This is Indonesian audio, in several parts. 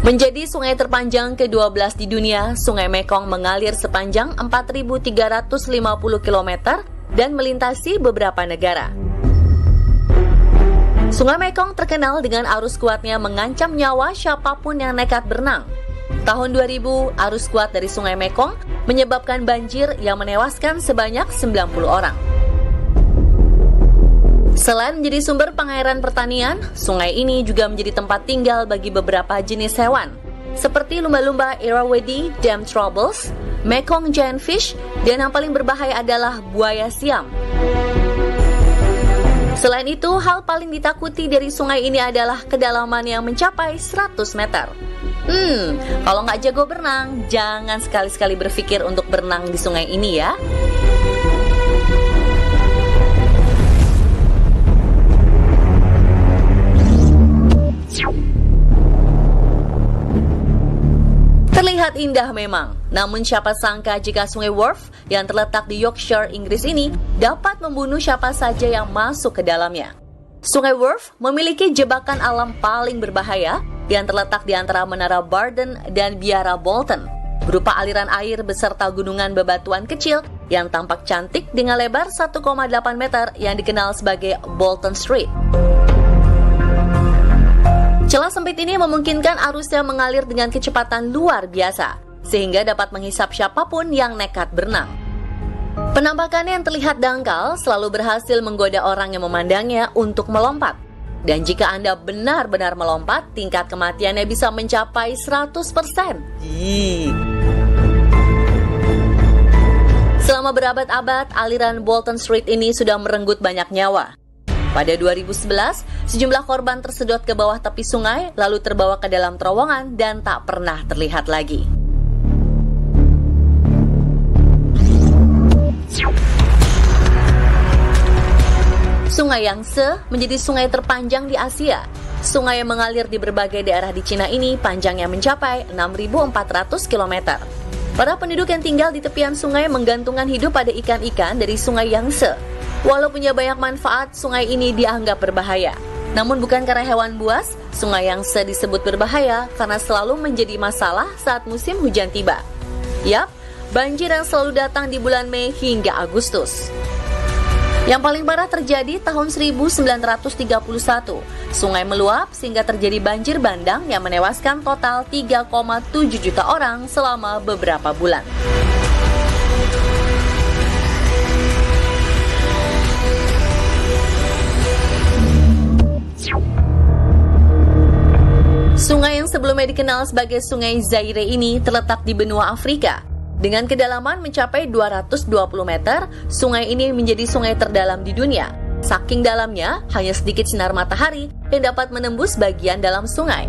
Menjadi sungai terpanjang ke-12 di dunia, Sungai Mekong mengalir sepanjang 4.350 km dan melintasi beberapa negara. Sungai Mekong terkenal dengan arus kuatnya mengancam nyawa siapapun yang nekat berenang. Tahun 2000, arus kuat dari Sungai Mekong menyebabkan banjir yang menewaskan sebanyak 90 orang. Selain menjadi sumber pengairan pertanian, sungai ini juga menjadi tempat tinggal bagi beberapa jenis hewan, seperti lumba-lumba Irrawaddy Dam Troubles, Mekong Giant Fish, dan yang paling berbahaya adalah buaya Siam. Selain itu, hal paling ditakuti dari sungai ini adalah kedalaman yang mencapai 100 meter. Kalau nggak jago berenang, jangan sekali-sekali berpikir untuk berenang di sungai ini ya. Terlihat indah memang, namun siapa sangka jika Sungai Wharfe yang terletak di Yorkshire, Inggris ini dapat membunuh siapa saja yang masuk ke dalamnya. Sungai Wharfe memiliki jebakan alam paling berbahaya yang terletak di antara Menara Barden dan Biara Bolton, berupa aliran air beserta gunungan bebatuan kecil yang tampak cantik dengan lebar 1,8 meter yang dikenal sebagai Bolton Street. Celah sempit ini memungkinkan arusnya mengalir dengan kecepatan luar biasa, sehingga dapat menghisap siapapun yang nekat berenang. Penampakannya yang terlihat dangkal selalu berhasil menggoda orang yang memandangnya untuk melompat. Dan jika Anda benar-benar melompat, tingkat kematiannya bisa mencapai 100%. Selama berabad-abad, aliran Bolton Street ini sudah merenggut banyak nyawa. Pada 2011, sejumlah korban tersedot ke bawah tepi sungai, lalu terbawa ke dalam terowongan dan tak pernah terlihat lagi. Sungai Yangtze menjadi sungai terpanjang di Asia. Sungai yang mengalir di berbagai daerah di Cina ini panjangnya mencapai 6.400 km. Para penduduk yang tinggal di tepian sungai menggantungkan hidup pada ikan-ikan dari Sungai Yangtze. Walau punya banyak manfaat, sungai ini dianggap berbahaya. Namun bukan karena hewan buas, Sungai Yangtze disebut berbahaya karena selalu menjadi masalah saat musim hujan tiba. Yap, banjir yang selalu datang di bulan Mei hingga Agustus. Yang paling parah terjadi tahun 1931. Sungai meluap sehingga terjadi banjir bandang yang menewaskan total 3,7 juta orang selama beberapa bulan. Sungai yang sebelumnya dikenal sebagai Sungai Zaire ini terletak di benua Afrika. Dengan kedalaman mencapai 220 meter, sungai ini menjadi sungai terdalam di dunia. Saking dalamnya, hanya sedikit sinar matahari yang dapat menembus bagian dalam sungai.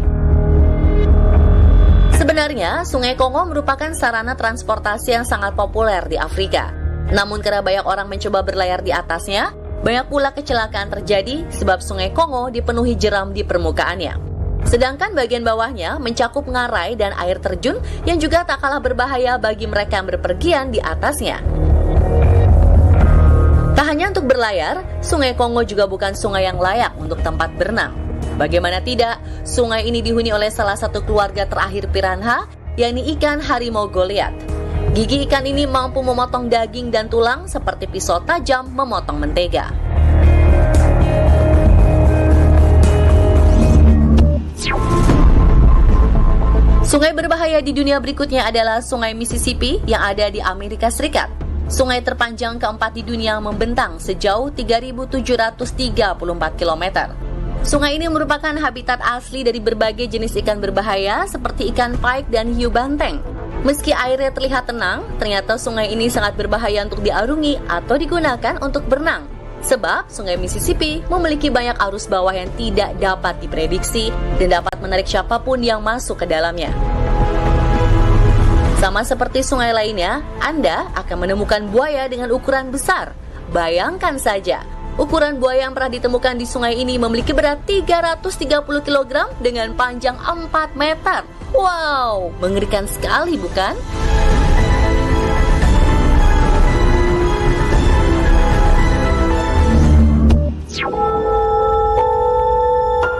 Sebenarnya, Sungai Kongo merupakan sarana transportasi yang sangat populer di Afrika. Namun karena banyak orang mencoba berlayar di atasnya, banyak pula kecelakaan terjadi sebab Sungai Kongo dipenuhi jeram di permukaannya. Sedangkan bagian bawahnya mencakup ngarai dan air terjun yang juga tak kalah berbahaya bagi mereka yang berpergian di atasnya. Tak hanya untuk berlayar, Sungai Kongo juga bukan sungai yang layak untuk tempat berenang. Bagaimana tidak, sungai ini dihuni oleh salah satu keluarga terakhir piranha, yakni ikan harimau Goliath. Gigi ikan ini mampu memotong daging dan tulang seperti pisau tajam memotong mentega. Sungai berbahaya di dunia berikutnya adalah Sungai Mississippi yang ada di Amerika Serikat. Sungai terpanjang keempat di dunia membentang sejauh 3.734 km. Sungai ini merupakan habitat asli dari berbagai jenis ikan berbahaya seperti ikan pike dan hiu banteng. Meski airnya terlihat tenang, ternyata sungai ini sangat berbahaya untuk diarungi atau digunakan untuk berenang. Sebab Sungai Mississippi memiliki banyak arus bawah yang tidak dapat diprediksi dan dapat menarik siapapun yang masuk ke dalamnya. Sama seperti sungai lainnya, Anda akan menemukan buaya dengan ukuran besar. Bayangkan saja, ukuran buaya yang pernah ditemukan di sungai ini memiliki berat 330 kg dengan panjang 4 meter. Wow, mengerikan sekali bukan?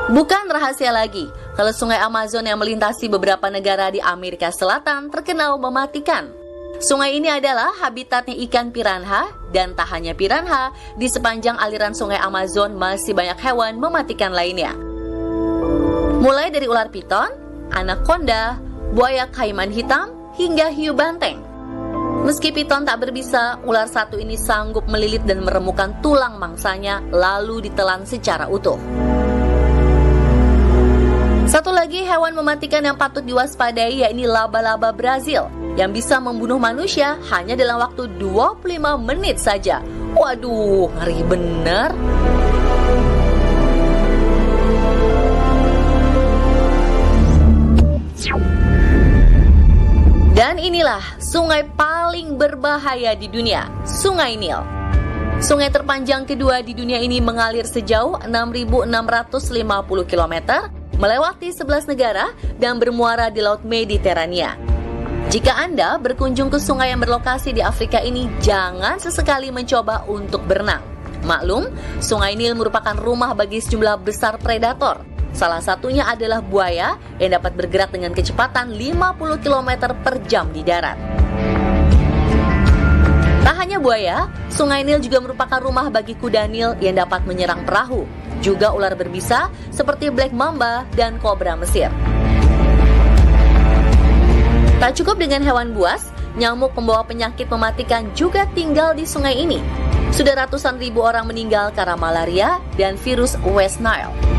Bukan rahasia lagi, kalau sungai Amazon yang melintasi beberapa negara di Amerika Selatan terkenal mematikan. Sungai ini adalah habitatnya ikan piranha, dan tak hanya piranha, di sepanjang aliran sungai Amazon masih banyak hewan mematikan lainnya. Mulai dari ular piton, anaconda, buaya kaiman hitam, hingga hiu banteng. Meski piton tak berbisa, ular satu ini sanggup melilit dan meremukkan tulang mangsanya lalu ditelan secara utuh. Satu lagi hewan mematikan yang patut diwaspadai yakni laba-laba Brazil yang bisa membunuh manusia hanya dalam waktu 25 menit saja. Waduh, ngeri bener. Dan inilah sungai paling berbahaya di dunia, Sungai Nil. Sungai terpanjang kedua di dunia ini mengalir sejauh 6.650 km, melewati 11 negara dan bermuara di Laut Mediterania. Jika Anda berkunjung ke sungai yang berlokasi di Afrika ini, jangan sesekali mencoba untuk berenang. Maklum, Sungai Nil merupakan rumah bagi sejumlah besar predator. Salah satunya adalah buaya yang dapat bergerak dengan kecepatan 50 km per jam di darat. Tak hanya buaya, Sungai Nil juga merupakan rumah bagi kuda Nil yang dapat menyerang perahu. Juga ular berbisa seperti black mamba dan kobra Mesir. Tak cukup dengan hewan buas, nyamuk pembawa penyakit mematikan juga tinggal di sungai ini. Sudah ratusan ribu orang meninggal karena malaria dan virus West Nile.